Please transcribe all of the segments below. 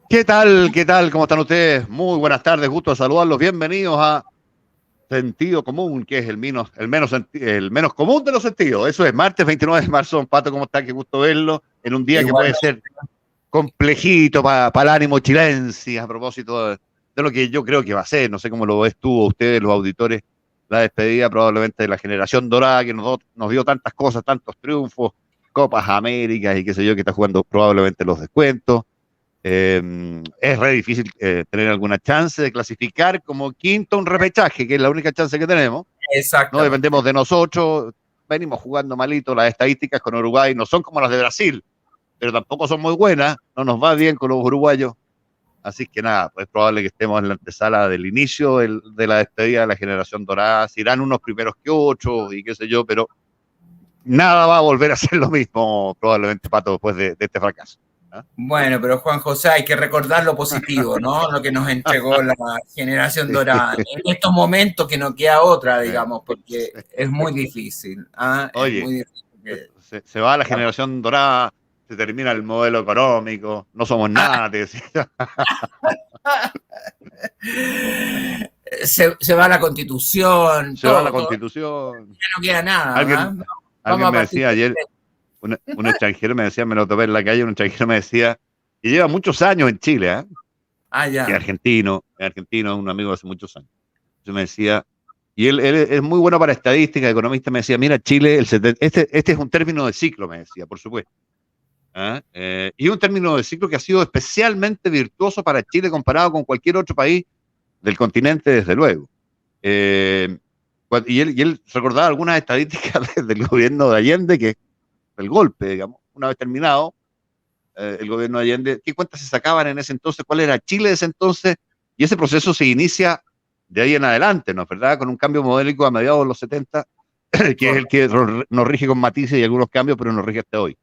¿Qué tal? ¿Qué tal? ¿Cómo están ustedes? Muy buenas tardes, gusto de saludarlos. Bienvenidos a Sentido Común, que es el menos común de los sentidos. Eso es, martes 29 de marzo. Don Pato, ¿cómo está? Qué gusto verlo. En un día que Igual, puede ser complejito para el ánimo chilense, a propósito de lo que yo creo que va a ser. No sé cómo lo ves tú o ustedes, los auditores, la despedida probablemente de la generación dorada que nos dio tantas cosas, tantos triunfos, Copas Américas y qué sé yo, que está jugando probablemente los descuentos. Es re difícil tener alguna chance de clasificar como quinto un repechaje, que es la única chance que tenemos. No dependemos exactamente. de nosotros, venimos jugando malito, las estadísticas con Uruguay no son como las de Brasil, pero tampoco son muy buenas, no nos va bien con los uruguayos, así que nada, pues es probable que estemos en la antesala del inicio de la despedida de la generación dorada, se irán unos primeros que ocho y qué sé yo, pero nada va a volver a ser lo mismo probablemente, Pato, después de este fracaso. ¿Ah? Bueno, pero Juan José, hay que recordar lo positivo, ¿no? Lo que nos entregó la generación dorada. En estos momentos que no queda otra, digamos, porque es muy difícil. ¿Ah? Es Oye, muy difícil. se va la generación dorada, se termina el modelo económico, no somos nada, te decía. Se va la constitución, Se va la todo. constitución. Ya no queda nada. ¿Ah? Alguien, Vamos alguien a me partir decía de... ayer, un extranjero me decía, me lo topé en la calle, un extranjero me decía, y lleva muchos años en Chile, ¿eh? Ah, Que ya. es argentino, un amigo de hace muchos años. Entonces me decía, y él es muy bueno para estadística, economista, me decía, mira, Chile, este es un término de ciclo, me decía, por supuesto. ¿Ah? Y un término de ciclo que ha sido especialmente virtuoso para Chile comparado con cualquier otro país del continente, desde luego. Eh, y él recordaba algunas estadísticas del gobierno de Allende, que el golpe, digamos, una vez terminado, el gobierno de Allende, qué cuentas se sacaban en ese entonces, cuál era Chile de ese entonces, y ese proceso se inicia de ahí en adelante, ¿no es verdad? Con un cambio modélico a mediados de los 70, que es el que nos rige con matices y algunos cambios, pero nos rige hasta hoy.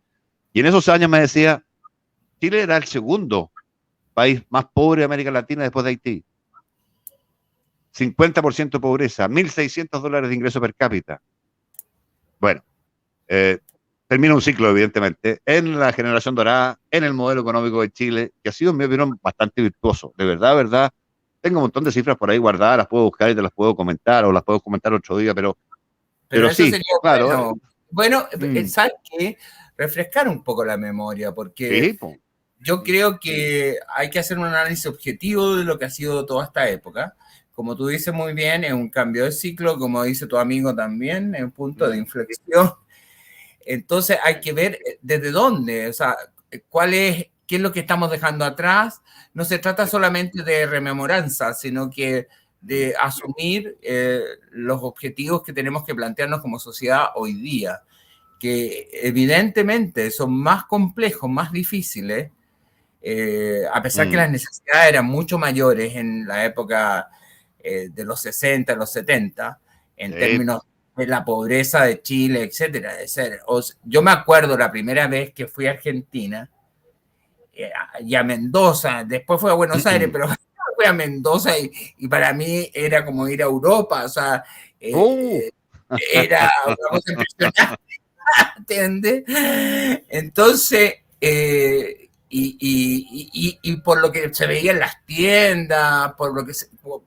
Y en esos años me decía, Chile era el segundo país más pobre de América Latina después de Haití. 50% de pobreza, $1.600 de ingreso per cápita. Bueno, eh, termina un ciclo, evidentemente, en la generación dorada, en el modelo económico de Chile, que ha sido, en mi opinión, bastante virtuoso. De verdad, verdad. Tengo un montón de cifras por ahí guardadas, las puedo buscar y te las puedo comentar, o las puedo comentar otro día, Pero pero eso sí, sería claro. bueno. Bueno, Mm, ¿sabes qué? Refrescar un poco la memoria, porque sí, po, yo creo que hay que hacer un análisis objetivo de lo que ha sido toda esta época. Como tú dices muy bien, es un cambio de ciclo, como dice tu amigo también, es un punto de mm, inflexión. Entonces hay que ver desde dónde, o sea, qué es lo que estamos dejando atrás. No se trata solamente de rememoranza, sino que mm, de asumir los objetivos que tenemos que plantearnos como sociedad hoy día, que evidentemente son más complejos, más difíciles, a pesar que mm, las necesidades eran mucho mayores en la época de los 60, los 70, en sí, términos de la pobreza de Chile, etcétera. Yo me acuerdo la primera vez que fui a Argentina y a Mendoza, después fui a Buenos Aires, pero fui a Mendoza y para mí era como ir a Europa, o sea, uh, era una cosa impresionante. ¿Entiendes? Entonces, y por lo que se veía en las tiendas, por lo que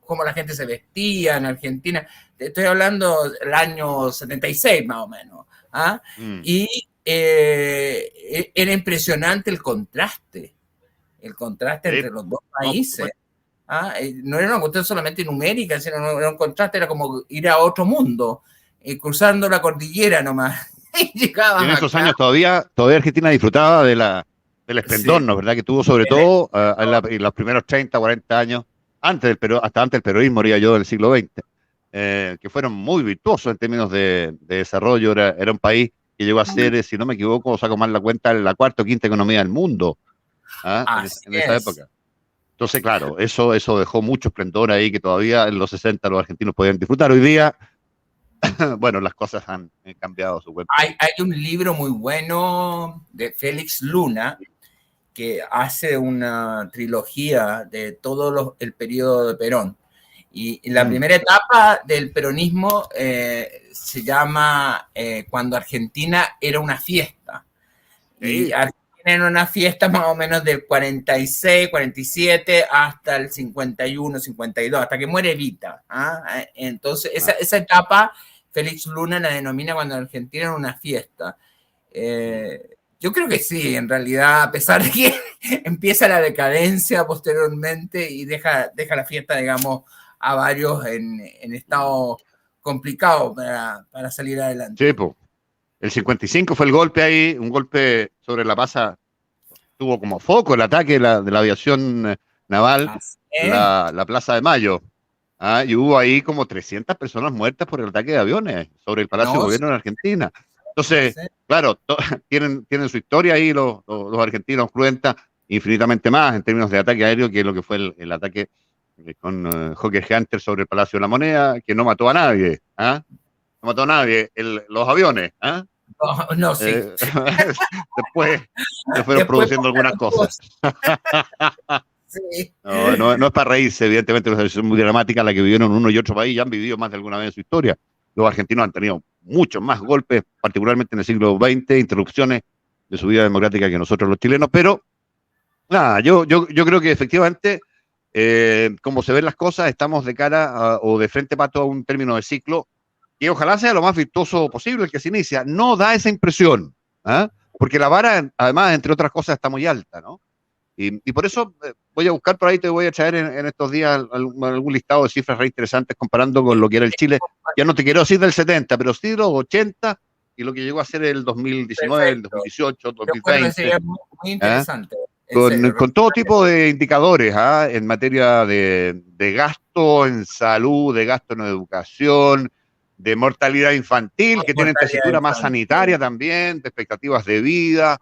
cómo la gente se vestía en Argentina, te estoy hablando del año 76 más o menos. ¿Ah? mm, Y era impresionante el contraste sí, entre los dos no, por países. supuesto. ¿Ah? No era una cuestión solamente numérica, sino era un contraste, era como ir a otro mundo, cruzando la cordillera nomás. Y Y llegabas en esos acá. años todavía Argentina disfrutaba del esplendor, Sí, ¿no? ¿Verdad? Que tuvo sobre todo en los primeros 30, 40 años, hasta antes del peronismo, moría yo, del siglo XX, que fueron muy virtuosos en términos de desarrollo. Era un país que llegó a ser, si no me equivoco, saco mal la cuenta, la cuarta o quinta economía del mundo, ¿ah? así En esa es. época. Entonces, claro, eso dejó mucho esplendor ahí que todavía en los 60 los argentinos podían disfrutar. Hoy día, bueno, las cosas han cambiado su cuenta. Hay un libro muy bueno de Félix Luna que hace una trilogía de todo el periodo de Perón. Y la Mm, primera etapa del peronismo se llama Cuando Argentina era una fiesta. Y sí, tienen una fiesta más o menos del 46, 47 hasta el 51, 52, hasta que muere Evita. Entonces, esa etapa, Félix Luna la denomina cuando en Argentina era una fiesta. Yo creo que sí, en realidad, a pesar de que empieza la decadencia posteriormente y deja la fiesta, digamos, a varios en estado complicado para salir adelante. Sí, pues. El 55 fue el golpe ahí, un golpe sobre La Paz, tuvo como foco el ataque de la aviación naval, la Plaza de Mayo. Y hubo ahí como 300 personas muertas por el ataque de aviones sobre el Palacio de Gobierno en Argentina. Entonces, claro, tienen su historia ahí los argentinos, cruenta infinitamente más en términos de ataque aéreo que lo que fue el ataque con Hawker Hunter sobre el Palacio de la Moneda, que no mató a nadie. No mató a nadie, los aviones. No, sí. Después se fueron produciendo algunas cosas. Sí. No es para reírse, evidentemente, es una situación muy dramática la que vivieron uno y otro país, ya han vivido más de alguna vez en su historia. Los argentinos han tenido muchos más golpes, particularmente en el siglo XX, interrupciones de su vida democrática que nosotros los chilenos, pero nada, yo creo que efectivamente, como se ven las cosas, estamos de cara o de frente, Pato, a un término de ciclo que ojalá sea lo más virtuoso posible el que se inicia. No da esa impresión, porque la vara, además, entre otras cosas, está muy alta, ¿no? Y por eso voy a buscar por ahí, te voy a traer en estos días algún listado de cifras re interesantes comparando con lo que era el Chile. Ya no te quiero decir del 70, pero sí de los 80 y lo que llegó a ser el 2019, perfecto, el 2018, 2020. Sería muy interesante. Con todo tipo de indicadores, en materia de gasto en salud, de gasto en educación, de mortalidad infantil, que tienen tesitura más sanitaria también, de expectativas de vida,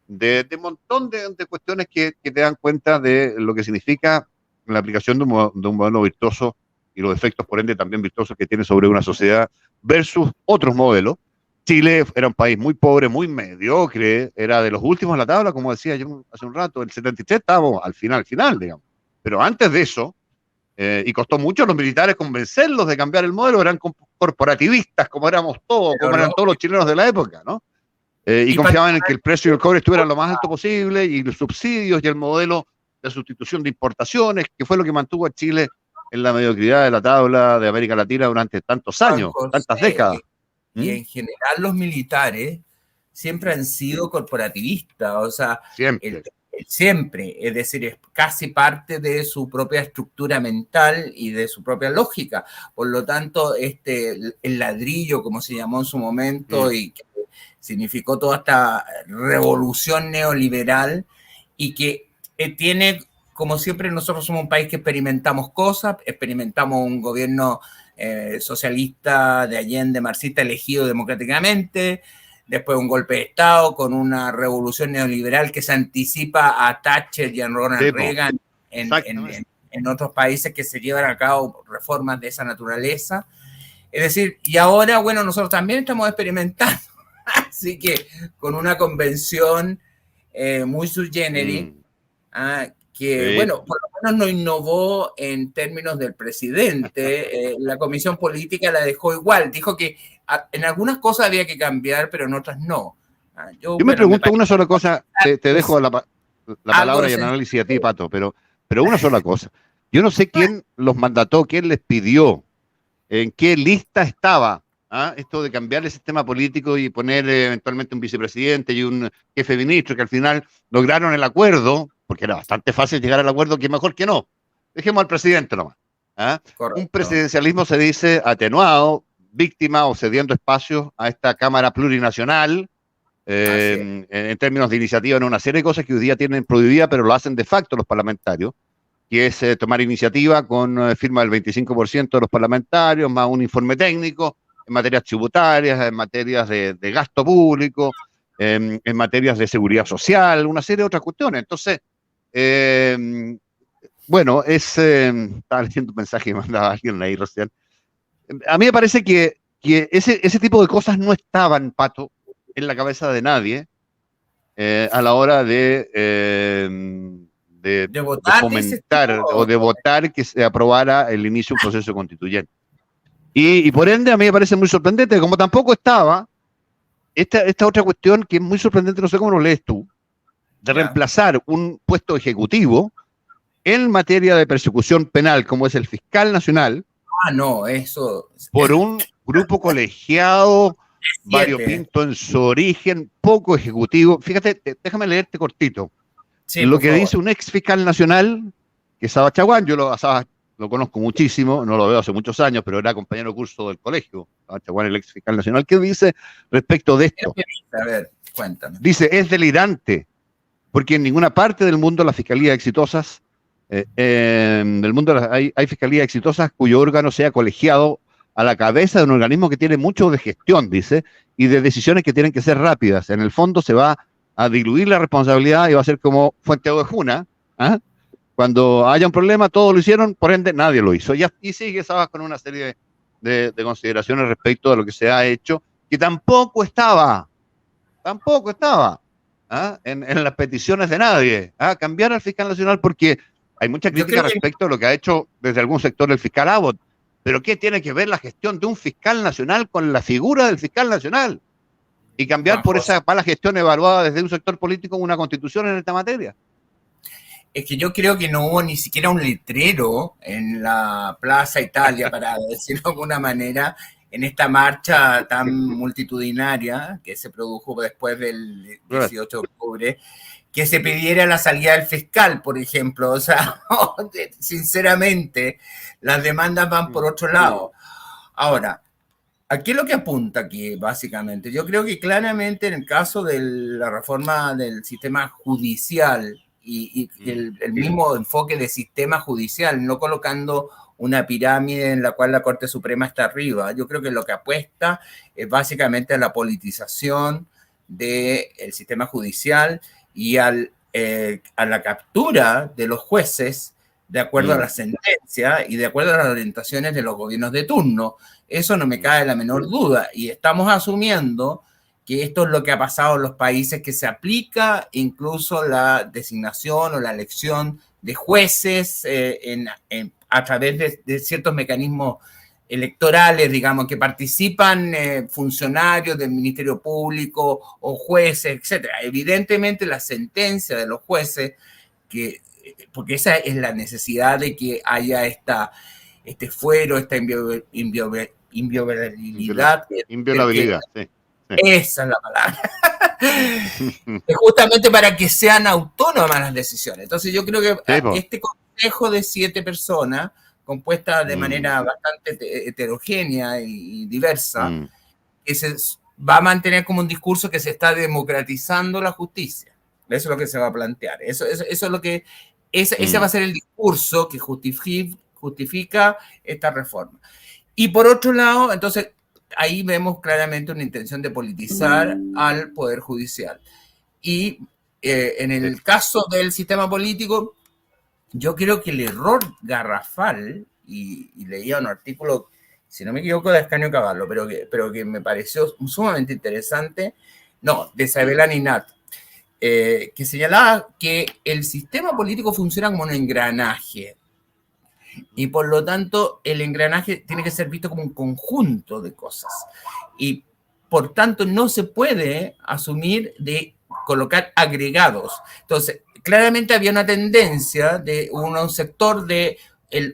de un montón de cuestiones que te dan cuenta de lo que significa la aplicación de un modelo virtuoso y los efectos, por ende, también virtuosos que tiene sobre una sociedad versus otros modelos. Chile era un país muy pobre, muy mediocre, era de los últimos en la tabla, como decía yo hace un rato, el 73 estábamos al final, digamos. Pero antes de eso, y costó mucho a los militares convencerlos de cambiar el modelo, eran corporativistas, como éramos todos, como eran todos los chilenos de la época, ¿no? Y confiaban en que el precio del cobre estuviera lo más alto posible y los subsidios y el modelo de sustitución de importaciones, que fue lo que mantuvo a Chile en la mediocridad de la tabla de América Latina durante tantos años, tantas décadas. Y en general los militares siempre han sido corporativistas, o sea, siempre, es decir, es casi parte de su propia estructura mental y de su propia lógica. Por lo tanto, el ladrillo, como se llamó en su momento, y que significó toda esta revolución neoliberal y que tiene, como siempre, nosotros somos un país que experimentamos cosas, experimentamos un gobierno socialista de Allende, marxista, elegido democráticamente, después un golpe de Estado con una revolución neoliberal que se anticipa a Thatcher y a Ronald Reagan en otros países que se llevan a cabo reformas de esa naturaleza. Es decir, y ahora, bueno, nosotros también estamos experimentando, así que con una convención muy sui generis, que, bueno, por lo menos no innovó en términos del presidente. La comisión política la dejó igual. Dijo que en algunas cosas había que cambiar, pero en otras no. Yo me pregunto una sola cosa, te dejo la palabra y el análisis a ti, Pato, pero una sola cosa. Yo no sé quién los mandató, quién les pidió, en qué lista estaba esto de cambiar el sistema político y poner eventualmente un vicepresidente y un jefe de ministro, que al final lograron el acuerdo, porque era bastante fácil llegar al acuerdo, que mejor que no. Dejemos al presidente nomás. Un presidencialismo, se dice, atenuado, víctima o cediendo espacios a esta Cámara Plurinacional, en términos de iniciativa en una serie de cosas que hoy día tienen prohibida, pero lo hacen de facto los parlamentarios, que es tomar iniciativa con firma del 25% de los parlamentarios, más un informe técnico, en materias tributarias, en materias de gasto público, en materias de seguridad social, una serie de otras cuestiones. Entonces, bueno, estaba leyendo un mensaje que mandaba alguien ahí recién. A mí me parece que ese tipo de cosas no estaban, Pato, en la cabeza de nadie a la hora de fomentar o de votar que se aprobara el inicio de un proceso constituyente. Y por ende a mí me parece muy sorprendente, como tampoco estaba esta otra cuestión que es muy sorprendente, no sé cómo lo lees tú, de reemplazar un puesto ejecutivo en materia de persecución penal, como es el fiscal nacional, no, eso... por un grupo colegiado, 7. variopinto en su origen, poco ejecutivo. Fíjate, déjame leerte cortito. Sí, Lo que favor. dice un ex fiscal nacional, que es Saba Chaguán, yo lo conozco muchísimo, no lo veo hace muchos años, pero era compañero de curso del colegio, Saba Chaguán, el ex fiscal nacional, ¿qué dice respecto de esto? A ver, cuéntame. Dice, es delirante, porque en ninguna parte del mundo las fiscalías exitosas, del mundo hay fiscalías exitosas cuyo órgano sea colegiado a la cabeza de un organismo que tiene mucho de gestión, dice, y de decisiones que tienen que ser rápidas. En el fondo se va a diluir la responsabilidad y va a ser como Fuente Ovejuna, ¿ah? Cuando haya un problema, todos lo hicieron, por ende nadie lo hizo. Y sigue Sabas con una serie de consideraciones respecto a lo que se ha hecho, que tampoco estaba en las peticiones de nadie, cambiar al fiscal nacional, porque hay mucha crítica respecto a lo que ha hecho desde algún sector el fiscal Abbott. Pero ¿qué tiene que ver la gestión de un fiscal nacional con la figura del fiscal nacional? Y cambiar por esa mala gestión evaluada desde un sector político una constitución en esta materia. Es que yo creo que no hubo ni siquiera un letrero en la Plaza Italia, para decirlo de alguna manera, en esta marcha tan multitudinaria que se produjo después del 18 de octubre, que se pidiera la salida del fiscal, por ejemplo. O sea, sinceramente, las demandas van por otro lado. Ahora, ¿a qué es lo que apunta aquí, básicamente? Yo creo que claramente en el caso de la reforma del sistema judicial y el mismo enfoque de sistema judicial, no colocando una pirámide en la cual la Corte Suprema está arriba, yo creo que lo que apuesta es básicamente a la politización del sistema judicial y a la captura de los jueces de acuerdo a la sentencia y de acuerdo a las orientaciones de los gobiernos de turno. Eso no me cabe la menor duda. Y estamos asumiendo que esto es lo que ha pasado en los países, que se aplica incluso la designación o la elección de jueces a través de ciertos mecanismos electorales, digamos, que participan funcionarios del Ministerio Público o jueces, etc. Evidentemente la sentencia de los jueces, porque esa es la necesidad de que haya este fuero, esta inviolabilidad. Inviolabilidad, sí. Esa es la palabra. Justamente para que sean autónomas las decisiones. Entonces yo creo que este consejo de 7 personas, compuesta de manera bastante heterogénea y diversa, que se va a mantener como un discurso que se está democratizando la justicia. Eso es lo que se va a plantear. Eso es lo que... Ese va a ser el discurso que justifica esta reforma. Y por otro lado, entonces, ahí vemos claramente una intención de politizar al Poder Judicial. Y en el caso del sistema político, yo creo que el error garrafal, y leía un artículo, si no me equivoco, de Ascanio Cavallo, pero que me pareció sumamente interesante, de Isabel Ninat, que señalaba que el sistema político funciona como un engranaje y por lo tanto el engranaje tiene que ser visto como un conjunto de cosas y por tanto no se puede asumir de colocar agregados. Entonces, claramente había una tendencia de un sector del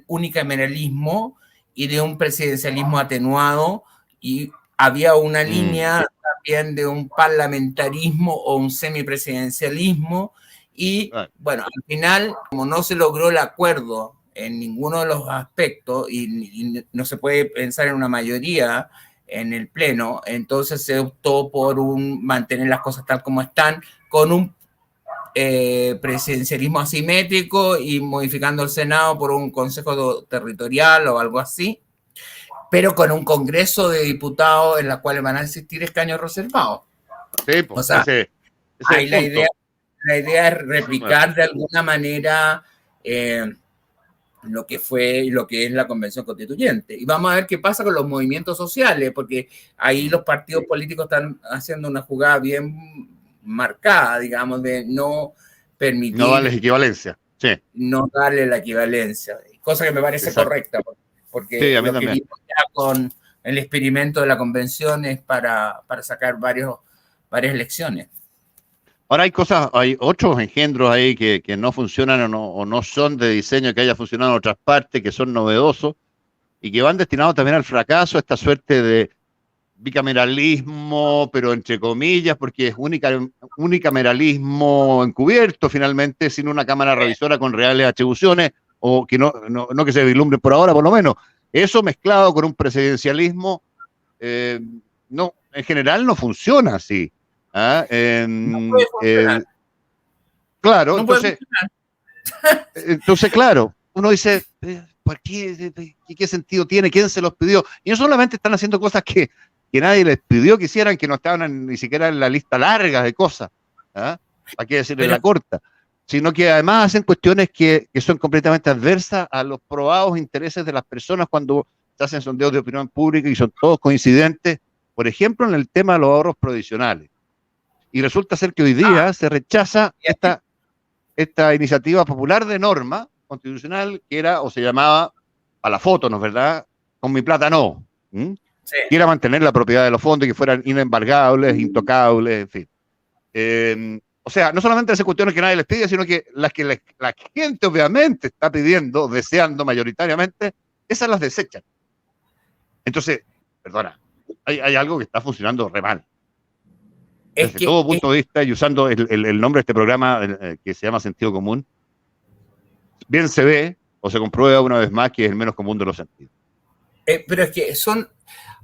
unicameralismo y de un presidencialismo atenuado y había una línea también de un parlamentarismo o un semipresidencialismo y bueno, al final, como no se logró el acuerdo en ninguno de los aspectos y no se puede pensar en una mayoría en el Pleno, entonces se optó por mantener las cosas tal como están, con un presidencialismo asimétrico y modificando el Senado por un consejo territorial o algo así, pero con un congreso de diputados en la cual van a existir escaños reservados. Sí, pues, o sea, ahí la idea es replicar de alguna manera lo que fue y lo que es la Convención Constituyente. Y vamos a ver qué pasa con los movimientos sociales, porque ahí los partidos políticos están haciendo una jugada bien marcada, digamos, de no permitir... No darles equivalencia. Sí. No darle la equivalencia, cosa que me parece correcta, porque sí, lo que vimos ya con el experimento de la Convención es para sacar varias elecciones. Ahora hay otros engendros ahí que no funcionan o no son de diseño que haya funcionado en otras partes, que son novedosos y que van destinados también al fracaso, esta suerte de bicameralismo, pero entre comillas, porque es unicameralismo encubierto finalmente, sin una cámara revisora con reales atribuciones, o que no que se vislumbren por ahora, por lo menos. Eso mezclado con un presidencialismo, eh, no, en general no funciona así. ¿Ah? No puede funcionar. Claro, No puede funcionar. entonces, claro, uno dice, ¿por qué? ¿Qué sentido tiene? ¿Quién se los pidió? Y no solamente están haciendo cosas que nadie les pidió que hicieran, que no estaban ni siquiera en la lista larga de cosas, ¿ah? ¿Para qué decir en la corta? Sino que además hacen cuestiones que son completamente adversas a los probados intereses de las personas cuando se hacen sondeos de opinión pública y son todos coincidentes, por ejemplo, en el tema de los ahorros provisionales. Y resulta ser que hoy día se rechaza esta iniciativa popular de norma constitucional que era o se llamaba a la foto, ¿no es verdad? Con mi plata no. Sí. Que era mantener la propiedad de los fondos y que fueran inembargables, intocables, en fin. O sea, no solamente esas cuestiones que nadie les pide, sino que la gente obviamente está pidiendo, deseando mayoritariamente, esas las desechan. Entonces, perdona, hay algo que está funcionando re mal. Desde todo punto de vista, y usando el nombre de este programa que se llama Sentido Común, bien se ve o se comprueba una vez más que es el menos común de los sentidos. Pero es que son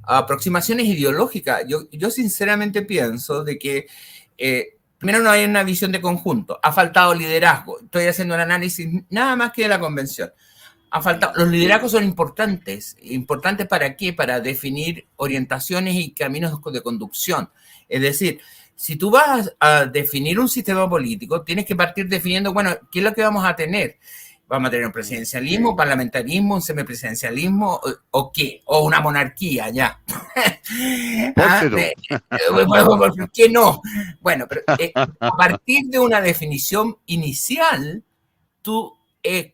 aproximaciones ideológicas. Yo sinceramente pienso de que primero no hay una visión de conjunto, ha faltado liderazgo. Estoy haciendo un análisis nada más que de la convención. Ha faltado, los liderazgos son importantes. ¿Importantes para qué? Para definir orientaciones y caminos de conducción. Es decir, si tú vas a definir un sistema político, tienes que partir definiendo, bueno, ¿qué es lo que vamos a tener? ¿Vamos a tener un presidencialismo, parlamentarismo, un semipresidencialismo o qué? O una monarquía, ya. ¿Por qué no? Bueno, pero a partir de una definición inicial, tú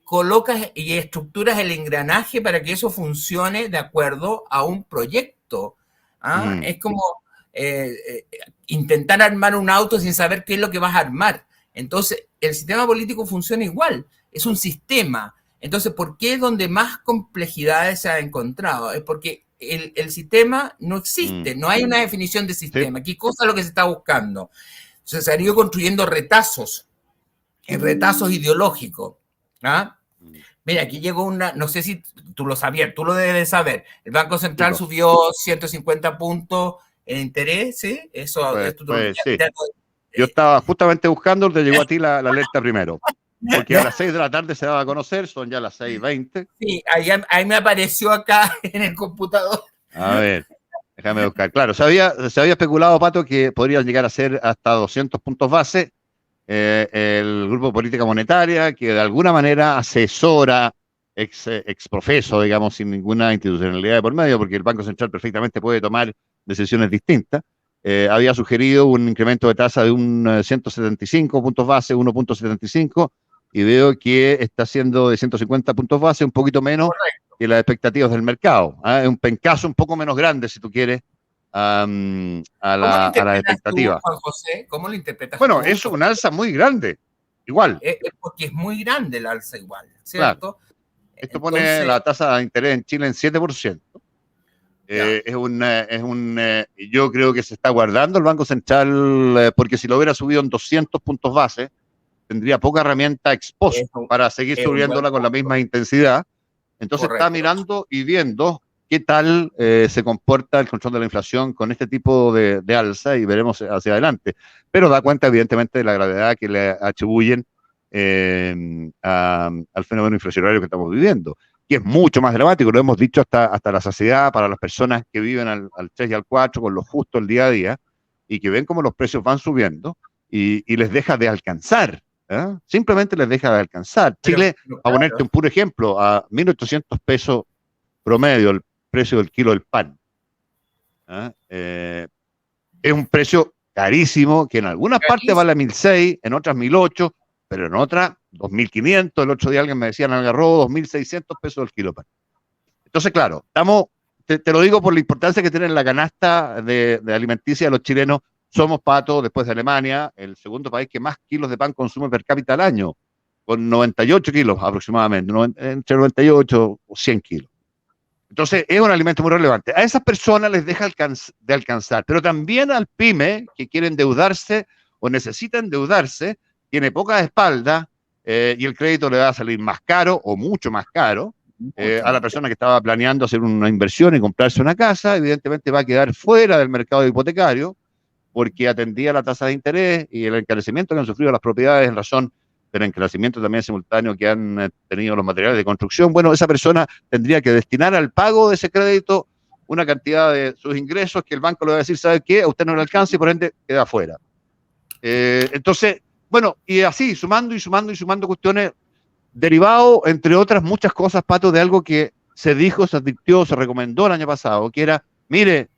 colocas y estructuras el engranaje para que eso funcione de acuerdo a un proyecto. Es como intentar armar un auto sin saber qué es lo que vas a armar. Entonces, el sistema político funciona igual. Es un sistema. Entonces, ¿por qué donde más complejidades se ha encontrado? Es porque el sistema no existe, no hay una definición de sistema. ¿Qué cosa es lo que se está buscando? Se han ido construyendo retazos ideológicos. Mira, aquí llegó una, no sé si tú lo sabías, tú lo debes saber. El Banco Central subió 150 puntos en interés, ¿sí? Eso, sí. Yo estaba justamente buscando, te llegó a ti la alerta primero. Porque a las 6 de la tarde se daba a conocer, son ya las 6:20. Sí, ahí me apareció acá en el computador. A ver, déjame buscar. Claro, se había especulado, Pato, que podrían llegar a ser hasta 200 puntos base. El Grupo de Política Monetaria, que de alguna manera asesora ex profeso, digamos, sin ninguna institucionalidad de por medio, porque el Banco Central perfectamente puede tomar decisiones distintas. Había sugerido un incremento de tasa de un 175 puntos base, 1.75, y veo que está siendo de 150 puntos base, un poquito menos que las expectativas del mercado. Es un pencazo un poco menos grande, si tú quieres, a las expectativas. Juan José? ¿Cómo lo interpretas? Bueno, es un alza muy grande, igual. Porque es muy grande el alza igual, ¿cierto? Claro. Esto pone la tasa de interés en Chile en 7%. Yo creo que se está guardando el Banco Central, porque si lo hubiera subido en 200 puntos base, tendría poca herramienta ex post para seguir subiéndola con la misma intensidad. Entonces está mirando y viendo qué tal se comporta el control de la inflación con este tipo de alza y veremos hacia adelante. Pero da cuenta evidentemente de la gravedad que le atribuyen al fenómeno inflacionario que estamos viviendo, que es mucho más dramático, lo hemos dicho hasta la saciedad para las personas que viven al 3 y al 4 con lo justo el día a día y que ven cómo los precios van subiendo y les deja de alcanzar. Simplemente les deja de alcanzar. Chile, a ponerte un puro ejemplo, a 1.800 pesos promedio el precio del kilo del pan. Es un precio carísimo que en algunas partes vale 1.600, en otras 1.800, pero en otras 2.500. El otro día alguien me decía en Algarrobo 2.600 pesos el kilo pan. Entonces, claro, te lo digo por la importancia que tiene la canasta de alimenticia de los chilenos somos, Pato, después de Alemania, el segundo país que más kilos de pan consume per cápita al año, con 98 kilos aproximadamente, entre 98 o 100 kilos. Entonces, es un alimento muy relevante. A esas personas les deja de alcanzar, pero también al pyme que quiere endeudarse o necesita endeudarse, tiene poca espalda y el crédito le va a salir más caro o mucho más caro. A la persona que estaba planeando hacer una inversión y comprarse una casa, evidentemente va a quedar fuera del mercado hipotecario porque atendía la tasa de interés y el encarecimiento que han sufrido las propiedades en razón del encarecimiento también simultáneo que han tenido los materiales de construcción. Bueno, esa persona tendría que destinar al pago de ese crédito una cantidad de sus ingresos que el banco le va a decir, ¿sabe qué? A usted no le alcanza y por ende queda fuera. Entonces, bueno, y así, sumando cuestiones derivado, entre otras muchas cosas, Pato, de algo que se dijo, se advirtió, se recomendó el año pasado, que era, mire,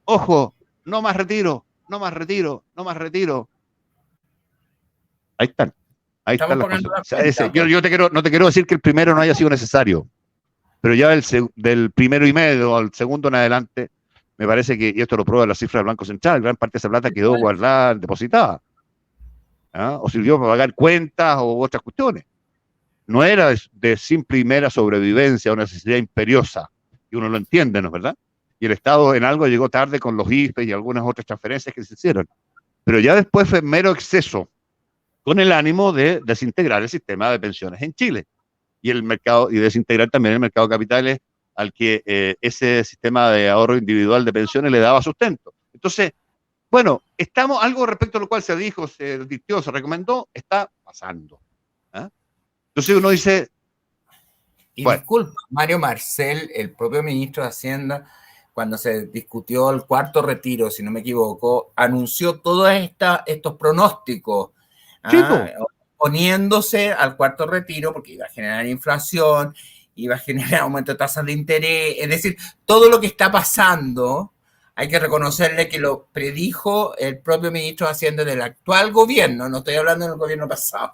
ojo, no más retiro. Ahí están las consecuencias. Yo no te quiero decir que el primero no haya sido necesario, pero ya del primero y medio al segundo en adelante, me parece que, y esto lo prueba la cifra del Banco Central, gran parte de esa plata quedó guardada, depositada, o sirvió para pagar cuentas o otras cuestiones. No era de simple y mera sobrevivencia o necesidad imperiosa, y uno lo entiende, ¿no es verdad? Y el Estado en algo llegó tarde con los IFE y algunas otras transferencias que se hicieron. Pero ya después fue mero exceso, con el ánimo de desintegrar el sistema de pensiones en Chile y el mercado, y desintegrar también el mercado de capitales al que ese sistema de ahorro individual de pensiones le daba sustento. Entonces, bueno, estamos, algo respecto a lo cual se dijo, se advirtió, se recomendó, está pasando. Entonces uno dice... Y bueno, disculpa, Mario Marcel, el propio ministro de Hacienda, cuando se discutió el cuarto retiro, si no me equivoco, anunció todos estos pronósticos, oponiéndose al cuarto retiro porque iba a generar inflación, iba a generar aumento de tasas de interés, es decir, todo lo que está pasando, hay que reconocerle que lo predijo el propio ministro de Hacienda del actual gobierno, no estoy hablando del gobierno pasado.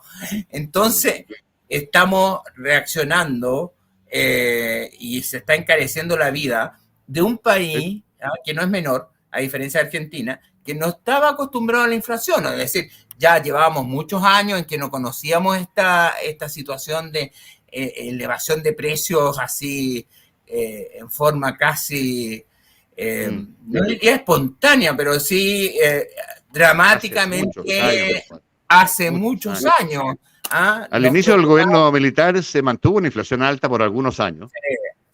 Entonces, estamos reaccionando y se está encareciendo la vida de un país que no es menor, a diferencia de Argentina, que no estaba acostumbrado a la inflación, es decir, ya llevábamos muchos años en que no conocíamos esta situación de elevación de precios así en forma casi, no diría espontánea, pero sí dramáticamente hace muchos años. Al inicio del gobierno militar se mantuvo una inflación alta por algunos años,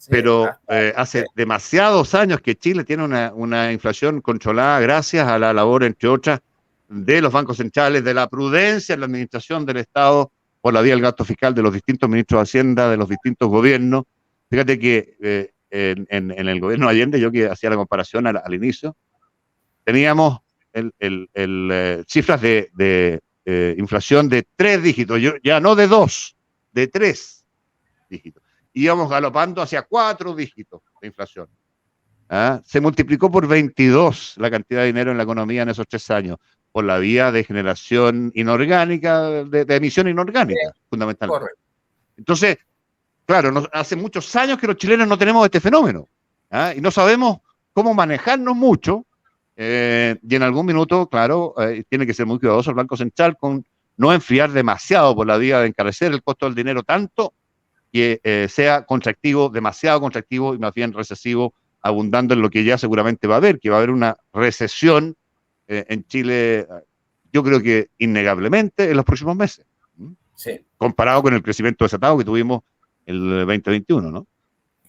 pero hace demasiados años que Chile tiene una inflación controlada gracias a la labor, entre otras, de los bancos centrales, de la prudencia en la administración del Estado por la vía del gasto fiscal de los distintos ministros de Hacienda, de los distintos gobiernos. Fíjate que en el gobierno de Allende, yo que hacía la comparación al inicio, teníamos cifras de inflación de 3 dígitos, ya no de 2, de 3 dígitos. Íbamos galopando hacia 4 dígitos de inflación. Se multiplicó por 22 la cantidad de dinero en la economía en esos 3 años, por la vía de generación inorgánica, de emisión inorgánica, fundamentalmente. Correcto. Entonces, claro, hace muchos años que los chilenos no tenemos este fenómeno, y no sabemos cómo manejarnos mucho, y en algún minuto, claro, tiene que ser muy cuidadoso el Banco Central con no enfriar demasiado por la vía de encarecer el costo del dinero tanto que sea contractivo, demasiado contractivo y más bien recesivo, abundando en lo que ya seguramente va a haber, que va a haber una recesión en Chile, yo creo que innegablemente en los próximos meses, sí, comparado con el crecimiento desatado que tuvimos el 2021, ¿no?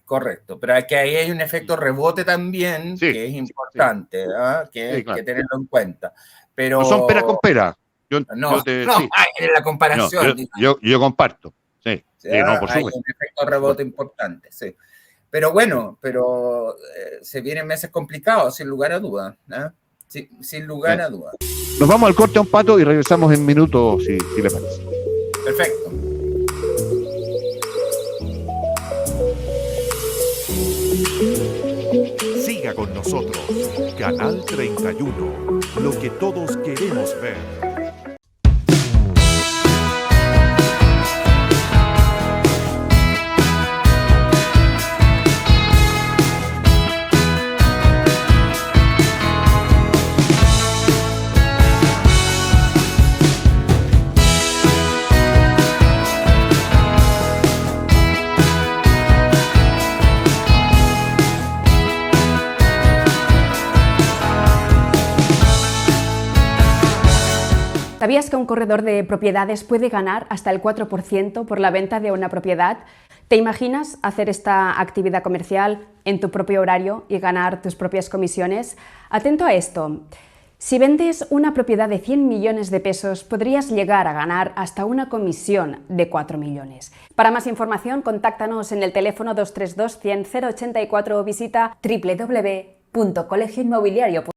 Correcto, pero aquí ahí hay un efecto rebote también, sí, que es importante, sí. Que tenerlo en cuenta. Pero no son peras con peras. En la comparación. Yo comparto. Sí, no, por supuesto. Hay un efecto rebote importante, sí. Pero bueno, se vienen meses complicados, sin lugar a dudas. Sí, sin lugar a dudas. Nos vamos al corte a un pato y regresamos en minutos, si le parece. Perfecto. Siga con nosotros, Canal 31, lo que todos queremos ver. ¿Sabías que un corredor de propiedades puede ganar hasta el 4% por la venta de una propiedad? ¿Te imaginas hacer esta actividad comercial en tu propio horario y ganar tus propias comisiones? Atento a esto. Si vendes una propiedad de 100 millones de pesos, podrías llegar a ganar hasta una comisión de 4 millones. Para más información, contáctanos en el teléfono 232 100 084 o visita www.colegioinmobiliario.com.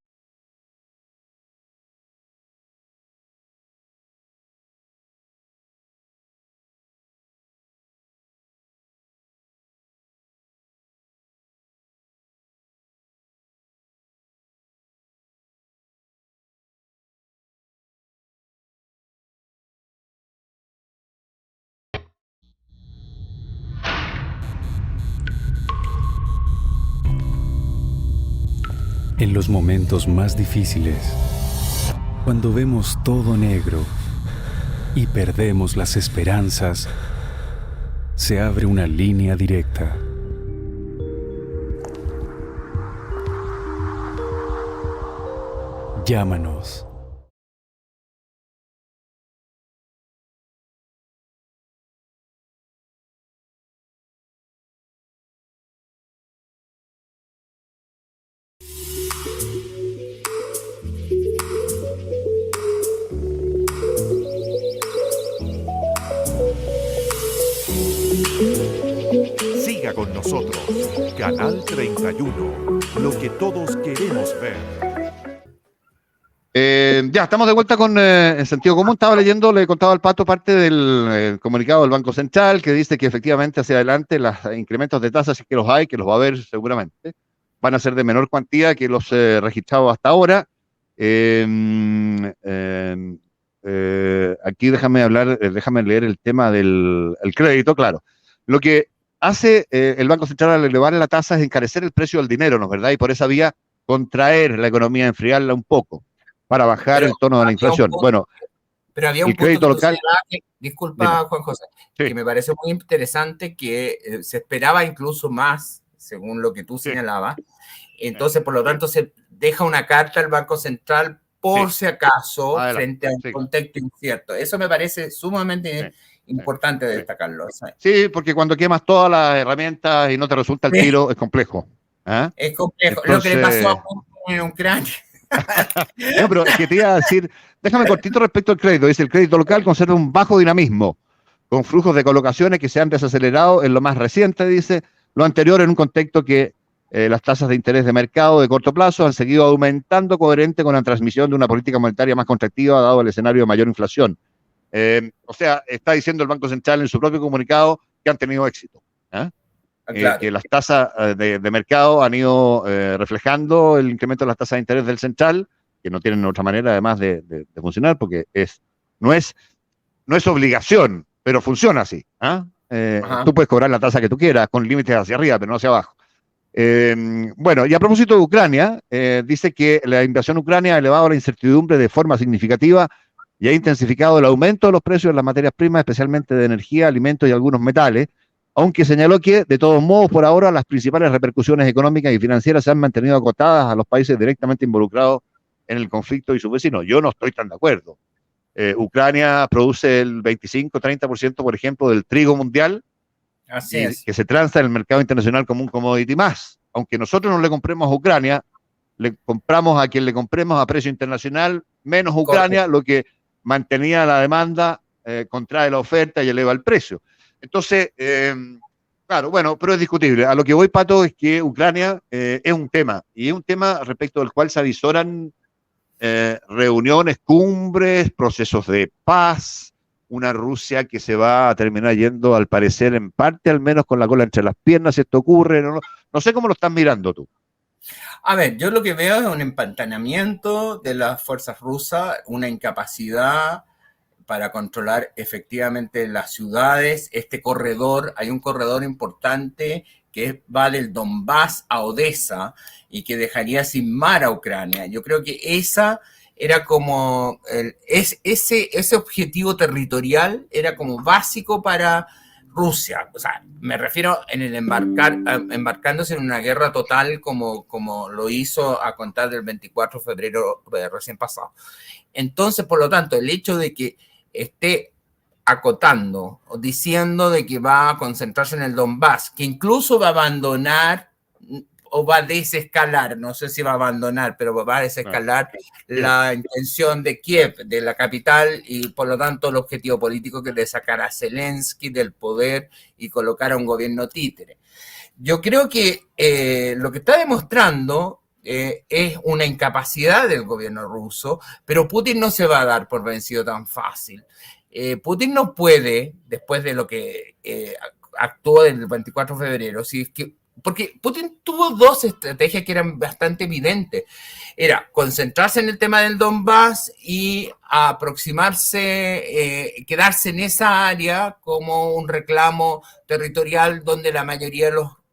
En los momentos más difíciles, cuando vemos todo negro y perdemos las esperanzas, se abre una línea directa. Llámanos. Siga con nosotros, Canal 31, lo que todos queremos ver. Ya, estamos de vuelta con el sentido común. Estaba leyendo, le contaba al Pato parte del comunicado del Banco Central que dice que efectivamente hacia adelante los incrementos de tasas, si que los hay, que los va a haber seguramente, van a ser de menor cuantía que los registrados hasta ahora. Aquí déjame leer el tema del crédito, claro. Lo que hace el Banco Central al elevar la tasa es encarecer el precio del dinero, ¿no es verdad? Y por esa vía contraer la economía, enfriarla un poco, para bajar el tono de la inflación. Bueno, pero había un el crédito local. Disculpa, Dime. Juan José, Sí. que me parece muy interesante que se esperaba incluso más, según lo que tú señalabas. Entonces, por lo tanto, se deja una carta al Banco Central por si acaso, frente a un contexto incierto. Eso me parece sumamente importante destacarlo. Sí, porque cuando quemas todas las herramientas y no te resulta el tiro, es complejo. ¿Ah? Es complejo. Entonces, lo que le pasó a en Ucrania. No, pero es que te iba a decir, déjame cortito respecto al crédito. Dice, el crédito local conserva un bajo dinamismo, con flujos de colocaciones que se han desacelerado en lo más reciente, dice, lo anterior en un contexto que las tasas de interés de mercado de corto plazo han seguido aumentando, coherente con la transmisión de una política monetaria más contractiva, dado el escenario de mayor inflación. O sea, está diciendo el Banco Central en su propio comunicado que han tenido éxito. Claro. Que las tasas de mercado han ido reflejando el incremento de las tasas de interés del central, que no tienen otra manera además de funcionar, porque no es obligación, pero funciona así. Tú puedes cobrar la tasa que tú quieras, con límites hacia arriba, pero no hacia abajo. Bueno, y a propósito de Ucrania, dice que la invasión a Ucrania ha elevado la incertidumbre de forma significativa y ha intensificado el aumento de los precios de las materias primas, especialmente de energía, alimentos y algunos metales, aunque señaló que, de todos modos, por ahora, las principales repercusiones económicas y financieras se han mantenido acotadas a los países directamente involucrados en el conflicto y sus vecinos. Yo no estoy tan de acuerdo. Ucrania produce el 25-30%, por ejemplo, del trigo mundial, Así es. Que se transa en el mercado internacional como un commodity más. Aunque nosotros no le compremos a Ucrania, le compramos a quien le compremos a precio internacional, menos Ucrania, correcto, lo que mantenía la demanda, contrae la oferta y eleva el precio. Entonces, claro, bueno, pero es discutible. A lo que voy, Pato, es que Ucrania es un tema, y es un tema respecto del cual se avisoran reuniones, cumbres, procesos de paz, una Rusia que se va a terminar yendo, al parecer, en parte, al menos con la cola entre las piernas, si esto ocurre. No sé cómo lo estás mirando tú. A ver, yo lo que veo es un empantanamiento de las fuerzas rusas, una incapacidad para controlar efectivamente las ciudades. Este corredor, hay un corredor importante que va del Donbass a Odessa y que dejaría sin mar a Ucrania. Yo creo que esa era como, ese objetivo territorial era como básico para Rusia, o sea, me refiero en el embarcándose en una guerra total como lo hizo a contar del 24 de febrero recién pasado. Entonces, por lo tanto, el hecho de que esté acotando o diciendo de que va a concentrarse en el Donbass, que incluso va a abandonar o va a desescalar, no sé si va a abandonar, pero va a desescalar la intención de Kiev, de la capital, y por lo tanto el objetivo político que es de sacar a Zelensky del poder y colocar a un gobierno títere. Yo creo que lo que está demostrando es una incapacidad del gobierno ruso, pero Putin no se va a dar por vencido tan fácil. Putin no puede, después de lo que actuó el 24 de febrero, si es que porque Putin tuvo dos estrategias que eran bastante evidentes. Era concentrarse en el tema del Donbass y aproximarse, quedarse en esa área como un reclamo territorial donde la mayoría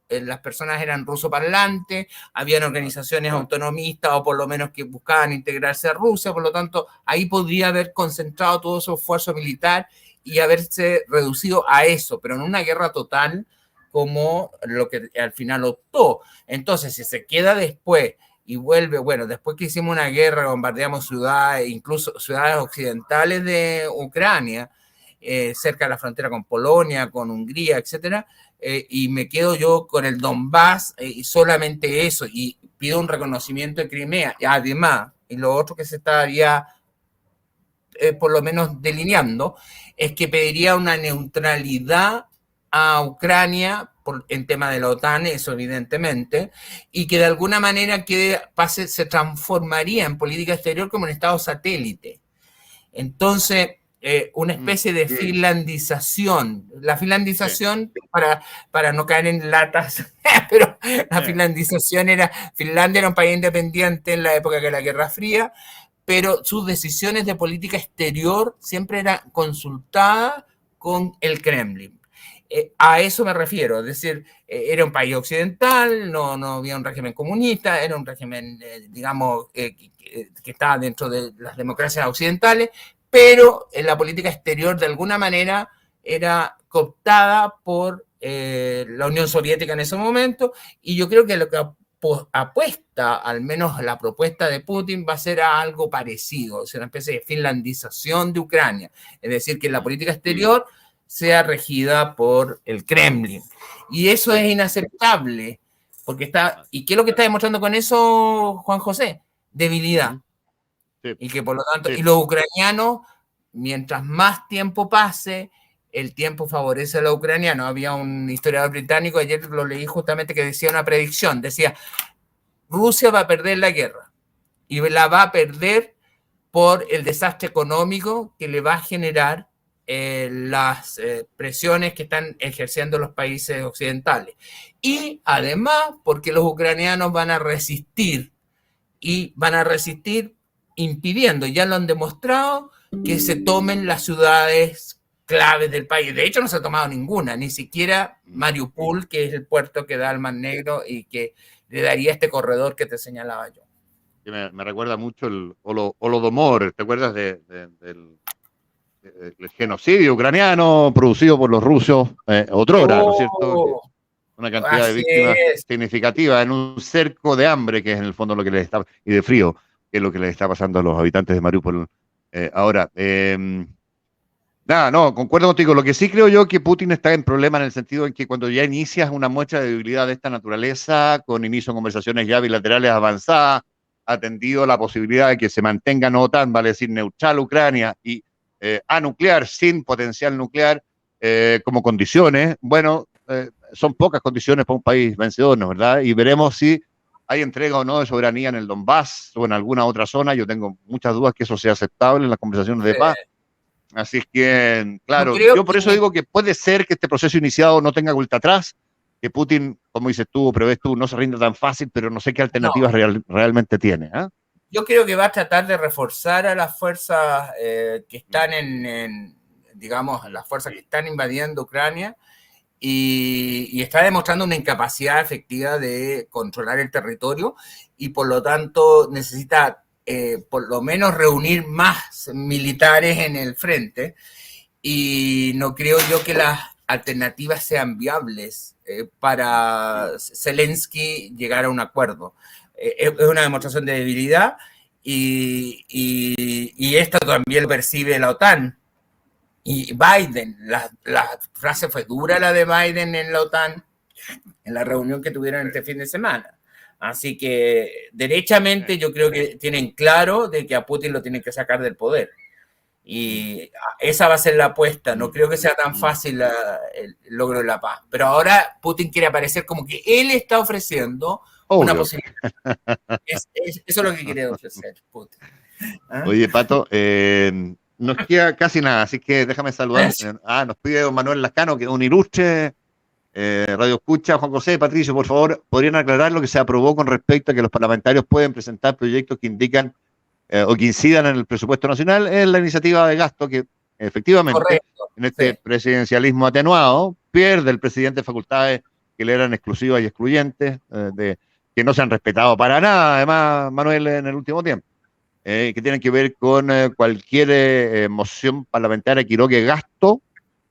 de las personas eran rusoparlantes, habían organizaciones autonomistas o por lo menos que buscaban integrarse a Rusia, por lo tanto ahí podría haber concentrado todo su esfuerzo militar y haberse reducido a eso, pero en una guerra total como lo que al final optó. Entonces, si se queda después y vuelve, bueno, después que hicimos una guerra, bombardeamos ciudades, incluso ciudades occidentales de Ucrania, cerca de la frontera con Polonia, con Hungría, etcétera, y me quedo yo con el Donbass y solamente eso, y pido un reconocimiento de Crimea. Y además, y lo otro que se estaría por lo menos delineando, es que pediría una neutralidad a Ucrania en tema de la OTAN, eso evidentemente, y que de alguna manera se transformaría en política exterior como un estado satélite. Entonces, una especie de finlandización. La finlandización, para no caer en latas, pero la finlandización Finlandia era un país independiente en la época de la Guerra Fría, pero sus decisiones de política exterior siempre eran consultadas con el Kremlin. A eso me refiero, es decir, era un país occidental, no había un régimen comunista, era un régimen, digamos, que estaba dentro de las democracias occidentales, pero en la política exterior de alguna manera era cooptada por la Unión Soviética en ese momento, y yo creo que lo que apuesta, al menos la propuesta de Putin, va a ser a algo parecido, o sea, una especie de finlandización de Ucrania, es decir, que la política exterior sea regida por el Kremlin. Y eso es inaceptable, porque ¿y qué es lo que está demostrando con eso, Juan José? Debilidad. Sí. Y que por lo tanto, y los ucranianos, mientras más tiempo pase, el tiempo favorece a los ucranianos. Había un historiador británico, ayer lo leí justamente, que decía una predicción, decía, Rusia va a perder la guerra, y la va a perder por el desastre económico que le va a generar las presiones que están ejerciendo los países occidentales. Y además porque los ucranianos van a resistir, y van a resistir impidiendo, ya lo han demostrado, que se tomen las ciudades claves del país. De hecho, no se ha tomado ninguna, ni siquiera Mariupol, que es el puerto que da al Mar Negro y que le daría este corredor que te señalaba yo. Me recuerda mucho el Holodomor, ¿te acuerdas del genocidio ucraniano producido por los rusos otrora, ¿no es cierto? Una cantidad de víctimas significativa en un cerco de hambre, que es en el fondo lo que les está, y de frío, que es lo que les está pasando a los habitantes de Mariupol ahora. No, concuerdo contigo. Lo que sí creo yo que Putin está en problema en el sentido en que cuando ya inicias una muestra de debilidad de esta naturaleza, con inicio de conversaciones ya bilaterales avanzadas, atendido la posibilidad de que se mantenga no OTAN, vale decir neutral Ucrania, y anuclear sin potencial nuclear como condiciones, bueno, son pocas condiciones para un país vencedor, ¿no es verdad? Y veremos si hay entrega o no de soberanía en el Donbass o en alguna otra zona. Yo tengo muchas dudas que eso sea aceptable en las conversaciones de paz. Así es que, claro, yo por eso digo que puede ser que este proceso iniciado no tenga vuelta atrás, que Putin, como dices tú, prevés tú, no se rinda tan fácil, pero no sé qué alternativas realmente tiene. Yo creo que va a tratar de reforzar a las fuerzas que están digamos, las fuerzas que están invadiendo Ucrania, y está demostrando una incapacidad efectiva de controlar el territorio, y por lo tanto necesita por lo menos reunir más militares en el frente, y no creo yo que las alternativas sean viables para Zelensky llegar a un acuerdo. Es una demostración de debilidad y esto también lo percibe la OTAN. Y Biden, la frase fue dura la de Biden en la OTAN, en la reunión que tuvieron este fin de semana. Así que derechamente yo creo que tienen claro de que a Putin lo tienen que sacar del poder. Y esa va a ser la apuesta. No creo que sea tan fácil el logro de la paz. Pero ahora Putin quiere aparecer como que él está ofreciendo una posibilidad. Eso es lo que quiere ofrecer Putin. ¿Ah? Oye, Pato, nos queda casi nada, así que déjame saludar. Nos pide don Manuel Lascano, que es un ilustre radio escucha. Juan José, Patricio, por favor, ¿podrían aclarar lo que se aprobó con respecto a que los parlamentarios pueden presentar proyectos que indican o que incidan en el presupuesto nacional? Es la iniciativa de gasto que efectivamente, correcto, en este presidencialismo atenuado, pierde el presidente facultades que le eran exclusivas y excluyentes, que no se han respetado para nada, además, Manuel, en el último tiempo. Que tienen que ver con cualquier moción parlamentaria que erogue gasto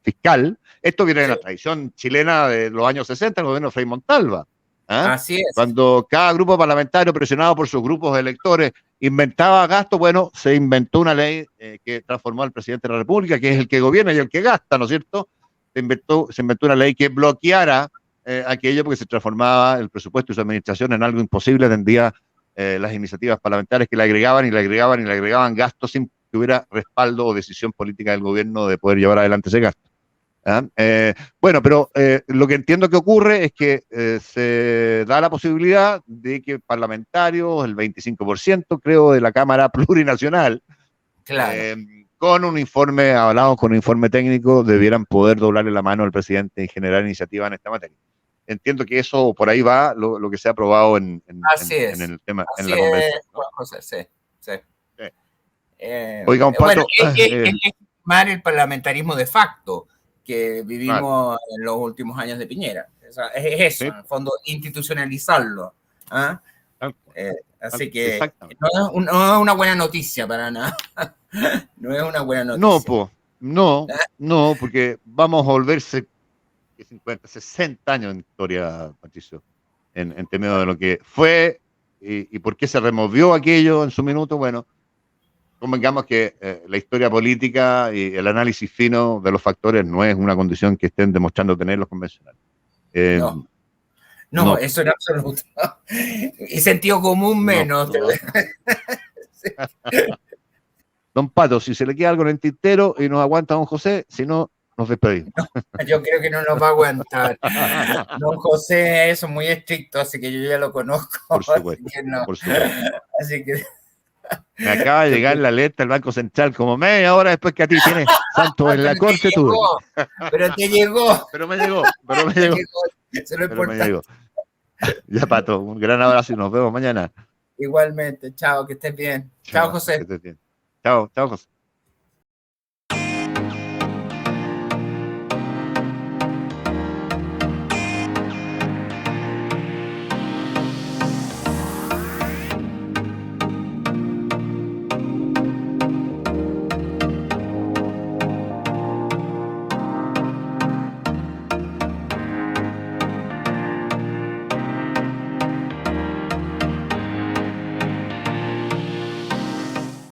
fiscal. Esto viene de la tradición chilena de los años 60, el gobierno de Frei Montalva. Así es. Cuando cada grupo parlamentario, presionado por sus grupos de electores, inventaba gasto, bueno, se inventó una ley que transformó al presidente de la República, que es el que gobierna y el que gasta, ¿no es cierto? Se inventó una ley que bloqueara aquello porque se transformaba el presupuesto y su administración en algo imposible, tendría las iniciativas parlamentarias que le agregaban gastos sin que hubiera respaldo o decisión política del gobierno de poder llevar adelante ese gasto. Bueno, pero lo que entiendo que ocurre es que se da la posibilidad de que parlamentarios, el 25%, creo, de la Cámara Plurinacional, claro, con un informe, hablado con un informe técnico, debieran poder doblarle la mano al presidente y generar iniciativas en esta materia. Entiendo que eso por ahí va lo que se ha aprobado en el tema, en la convención. Sí. Oiga, un Pato, bueno, es legitimar el parlamentarismo de facto que vivimos en los últimos años de Piñera. O sea, es eso, en el fondo, institucionalizarlo. Así que no es una buena noticia para nada. No es una buena noticia. No, porque vamos a volverse 50, 60 años en historia, Patricio, en términos de lo que fue y por qué se removió aquello en su minuto. Bueno, convengamos que la historia política y el análisis fino de los factores no es una condición que estén demostrando tener los convencionales. No, eso en absoluto. Y sentido común menos. Sí. Don Pato, si se le queda algo en el tintero y nos aguanta don José, si no, nos despedimos. Yo creo que no nos va a aguantar. Don José es muy estricto, así que yo ya lo conozco. Por supuesto. Por supuesto. Así que... Me acaba de llegar la alerta del Banco Central como media hora después que a ti tienes Santos en la corte tú. Pero te llegó. Pero me llegó. Eso es lo importante. Ya, Pato, un gran abrazo y nos vemos mañana. Igualmente. Chao, que estés bien. Chao, José. Que estés bien. Chao, José.